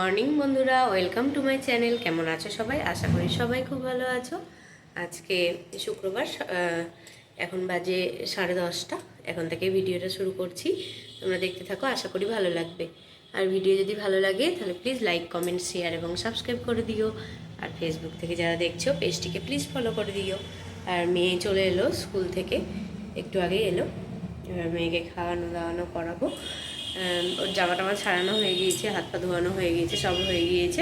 Morning বন্ধুরা, welcome to my channel. কেমন আছো সবাই? আশা করি সবাই খুব ভালো আছো। আজকে শুক্রবার, এখন বাজে 10:30। এখন থেকে ভিডিওটা শুরু করছি। তোমরা দেখতে থাকো, আশা করি ভালো লাগবে। আর ভিডিও যদি ভালো লাগে তাহলে প্লিজ লাইক, কমেন্ট, শেয়ার এবং সাবস্ক্রাইব করে দিও। আর ফেসবুক থেকে যারা দেখছো পেজটিকে প্লিজ ফলো করে দিও। আর মেয়ে চলে এলো স্কুল থেকে, একটু আগে এলো। এবার মেয়েকে খাওয়ানো দাওয়ানো করাবো। ওর জামা টামা ছাড়ানো হয়ে গিয়েছে, হাত পা ধোয়ানো হয়ে গিয়েছে, সব হয়ে গিয়েছে।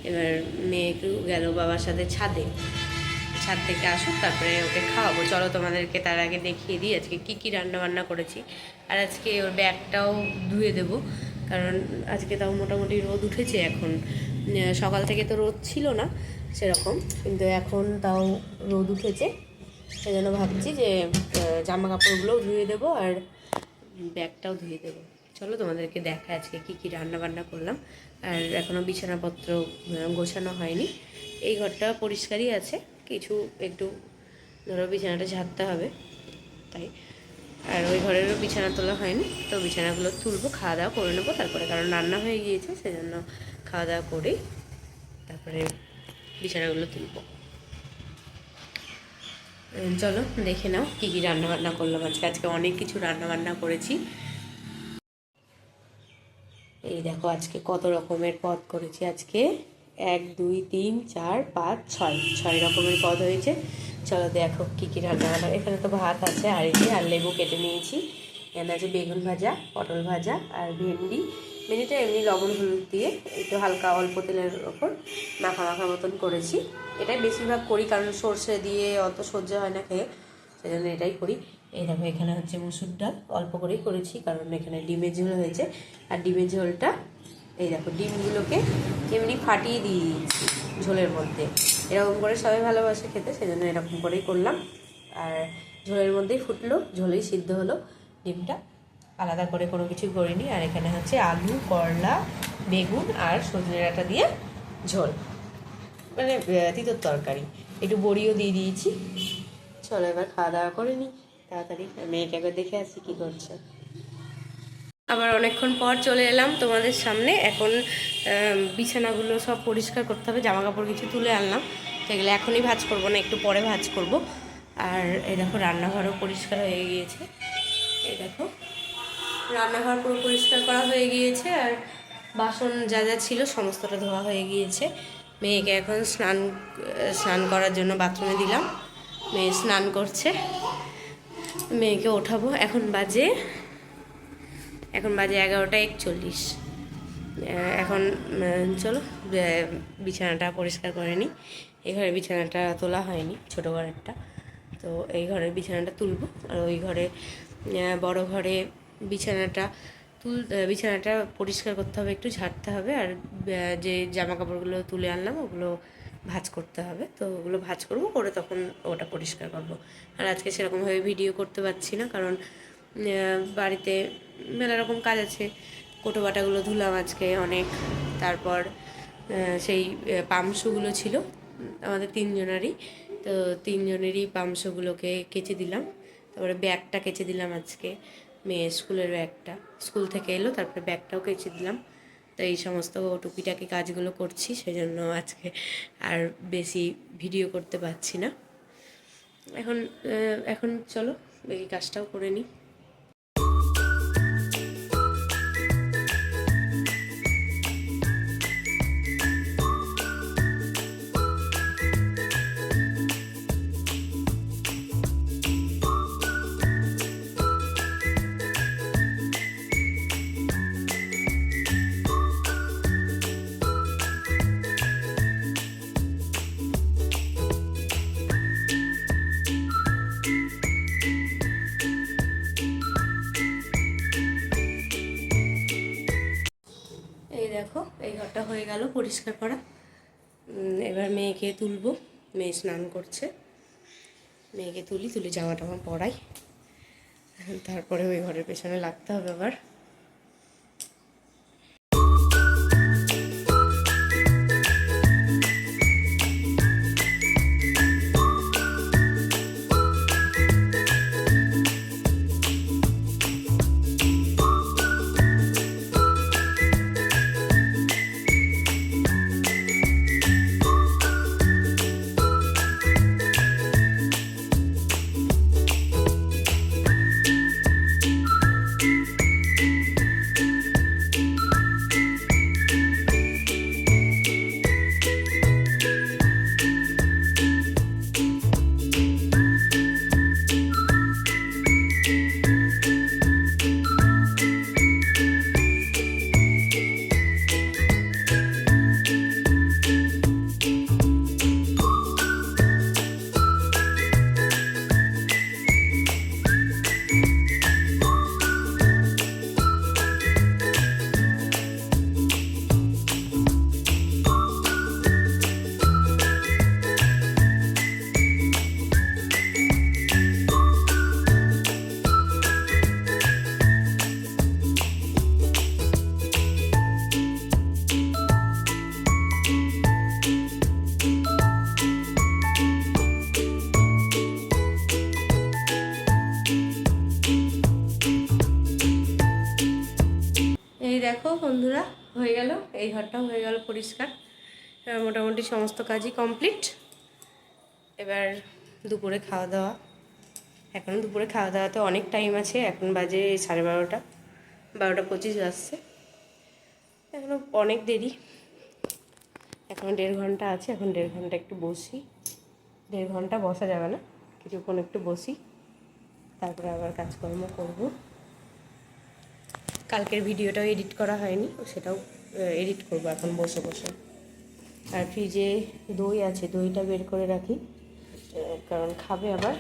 এবার মেয়ে একটু গেল বাবার সাথে ছাদে। ছাদ থেকে আসুক, তারপরে ওকে খাওয়াবো। চলো তোমাদেরকে তার আগে দেখিয়ে দিই আজকে কী কী রান্না বান্না করেছি। আর আজকে ওর ব্যাগটাও ধুয়ে দেবো, কারণ আজকে তাও মোটামুটি রোদ উঠেছে। এখন সকাল থেকে তো রোদ ছিল না সেরকম, কিন্তু এখন তাও রোদ উঠেছে। সেজন্য ভাবছি যে জামা কাপড়গুলোও ধুয়ে দেবো আর ব্যাগটাও ধুয়ে দেবো। চলো তোমাদেরকে দেখা আজকে কী কী রান্না বান্না করলাম। আর এখনও বিছানাপত্র গোছানো হয়নি। এই ঘরটা পরিষ্কারই আছে, কিছু একটু ধরো বিছানাটা ঝাড়তে হবে তাই। আর ওই ঘরেরও বিছানা তোলা হয়নি, তো বিছানাগুলো তুলবো, খাওয়া দাওয়া করে নেবো তারপরে, কারণ রান্না হয়ে গিয়েছে। সেজন্য খাওয়া দাওয়া করেই তারপরে বিছানাগুলো তুলবো। চলো দেখে নাও কী কী রান্নাবান্না করলাম আজকে অনেক কিছু রান্নাবান্না করেছি। এই দেখো আজকে কত রকমের পদ করেছি। আজকে 1 2 3 4 5 6 রকমের পদ হয়েছে। চলো দেখো কী কী রান্নাবান্না। এখানে তো ভাত আছে, আর এই যে আর লেবু কেটে নিয়েছি। এখানে আছে বেগুন ভাজা, পটল ভাজা আর ভেন্ডি। ভেন্ডিটা এমনি লবণ হলুদ দিয়ে একটু হালকা অল্প তেলের ওপর মাখা মাখা মতন করেছি। এটাই বেশিরভাগ করি, কারণ সর্ষে দিয়ে অত সহ্য হয় না খেয়ে, সেই জন্য এটাই করি। এই দেখো এখানে হচ্ছে মুসুর ডাল, অল্প করেই করেছি কারণ এখানে ডিমের ঝোল হয়েছে। আর ডিমের ঝোলটা এই দেখো ডিমগুলোকে এমনি ফাটিয়ে দিয়ে দিয়েছি ঝোলের মধ্যে। এরকম করে সবাই ভালোবাসে খেতে, সেজন্য এরকম করেই করলাম। আর ঝোলের মধ্যেই ফুটলো, ঝোলেই সিদ্ধ হলো ডিমটা, আলাদা করে কোনো কিছু করিনি। আর এখানে হচ্ছে আলু, করলা, বেগুন আর সজনে ডাঁটা দিয়ে ঝোল, মানে তিতর তরকারি। একটু বড়িও দিয়ে দিয়েছি। চলো এবার খাওয়া দাওয়া করে নিই তাড়াতাড়ি। মেয়েকে একবার দেখে আসি কী করছে। আবার অনেকক্ষণ পর চলে এলাম তোমাদের সামনে। এখন বিছানাগুলো সব পরিষ্কার করতে হবে, জামা কাপড় কিছু তুলে আনলাম, সেগুলো এখনই ভাঁজ করবো না, একটু পরে ভাঁজ করব। আর এই দেখো রান্নাঘরও পরিষ্কার হয়ে গিয়েছে। এই দেখো রান্নাঘর পুরো পরিষ্কার করা হয়ে গিয়েছে। আর বাসন যা যা ছিল সমস্তটা ধোয়া হয়ে গিয়েছে। মেয়েকে এখন স্নান করার জন্য বাথরুমে দিলাম। মেয়ে স্নান করছে, মেয়েকে ওঠাবো। এখন বাজে 11:41। এখন চলো বিছানাটা পরিষ্কার করে নিই। এই ঘরের বিছানাটা তোলা হয়নি, ছোটো ঘরেরটা, তো এই ঘরের বিছানাটা তুলবো। আর ওই ঘরে বড় ঘরে বিছানাটা পরিষ্কার করতে হবে, একটু ঝাড়তে হবে। আর যে জামা কাপড়গুলো তুলে আনলাম ওগুলো ভাঁজ করতে হবে, তো ওগুলো ভাঁজ করবো, করে তখন ওটা পরিষ্কার করবো। আর আজকে সেরকমভাবে ভিডিও করতে পারছি না, কারণ বাড়িতে মেলা রকম কাজ আছে। কোটো বাটাগুলো ধুলাম আজকে অনেক। তারপর সেই পামশুগুলো ছিল আমাদের তিনজনেরই, তো তিনজনেরই পামশুগুলোকে কেচে দিলাম। তারপরে ব্যাগটা কেচে দিলাম আজকে, মেয়ের স্কুলের ব্যাগটা, স্কুল থেকে এলো তারপরে ব্যাগটাও কেচে দিলাম। তো এই সমস্ত টুকিটাকি কাজগুলো করছি, সেজন্য আজকে আর বেশি ভিডিও করতে পারছি না। এখন চলো এই কাজটাও করে নিই। দেখো এই ঘরটা হয়ে গেল পরিষ্কার করা। এবার মেয়েকে তুলবো, মেয়ে স্নান করছে, মেয়েকে তুলে জামা টামা পরাই, তারপরে ওই ঘরের পেছনে লাগতে হবে আবার। এই দেখো বন্ধুরা, হয়ে গেল, এই ঘরটাও হয়ে গেল পরিষ্কার। এবার মোটামুটি সমস্ত কাজই কমপ্লিট। এবার দুপুরে খাওয়া দাওয়া। এখন দুপুরে খাওয়া দাওয়াতে অনেক টাইম আছে, এখন বাজে 12:30, 12:25 বাজছে, এখনও অনেক দেরি, এখন 1.5 ঘন্টা আছে। এখন 1.5 ঘন্টা একটু বসি, 1.5 ঘন্টা বসা যাবে না, কিছুক্ষণ একটু বসি, তারপরে আবার কাজকর্ম করব। কালকের ভিডিওটাও এডিট করা হয়নি, সেটাও এডিট করব এখন বসে বসে। আর ফ্রিজে দই আছে, দইটা বের করে রাখি, কারণ খাবে আবার।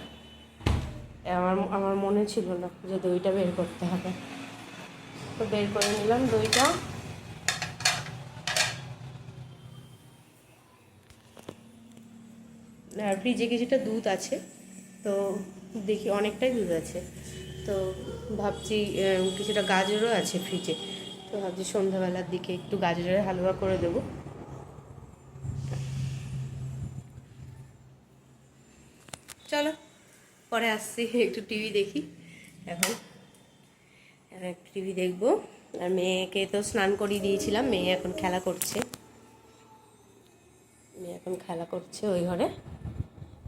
আমার মনে ছিল না যে দইটা বের করতে হবে, তো বের করে নিলাম দইটা। আর ফ্রিজে কিছুটা দুধ আছে, তো দেখি অনেকটাই দুধ আছে, তো ভাবছি কিছুটা গাজরও আছে ফ্রিজে, তো ভাবছি সন্ধ্যাবেলার দিকে একটু গাজরের হালুয়া করে দেবো। চলো পরে আসছি, একটু টিভি দেখি। এখন একটু টিভি দেখবো। আর মেয়েকে তো স্নান করিয়ে দিয়েছিলাম, মেয়ে এখন খেলা করছে, ওই ঘরে।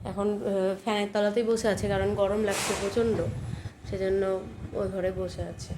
এখন ফ্যানের তলাতেই বসে আছে, কারণ গরম লাগছে প্রচণ্ড, সেজন্য ওই ঘরে বসে আছে।